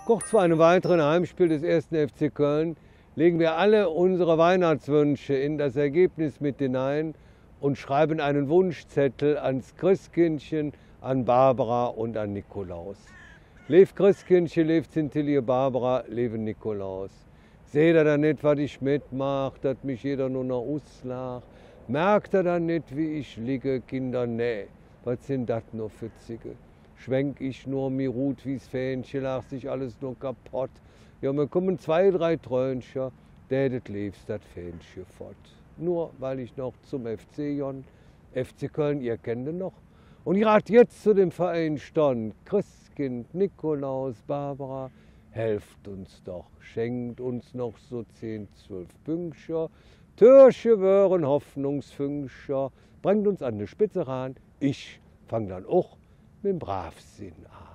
Kurz vor einem weiteren Heimspiel des 1. FC Köln legen wir alle unsere Weihnachtswünsche in das Ergebnis mit hinein und schreiben einen Wunschzettel ans Christkindchen, an Barbara und an Nikolaus. Lev Christkindchen, lev Zintilie Barbara, leve Nikolaus. Seht ihr dann nicht, was ich mitmach, dass mich jeder nur noch auslacht? Merkt ihr dann nicht, wie ich liege, Kinder, nee, was sind das nur für Zige? Schwenk ich nur mir Rut wie's Fähnchen, lacht sich alles nur kaputt. Ja, mir kommen 2, 3 Trönchen, der das liebst das Fähnchen fort. Nur weil ich noch zum FC Jon, FC Köln, ihr kennt ihn noch. Und gerade jetzt zu dem Verein stand, Christkind, Nikolaus, Barbara, helft uns doch, schenkt uns noch so 10, 12 Pünktchen. Türche wären Hoffnungsfünkchen, bringt uns an die Spitze ran, ich fang dann auch mit dem Bravsinn an.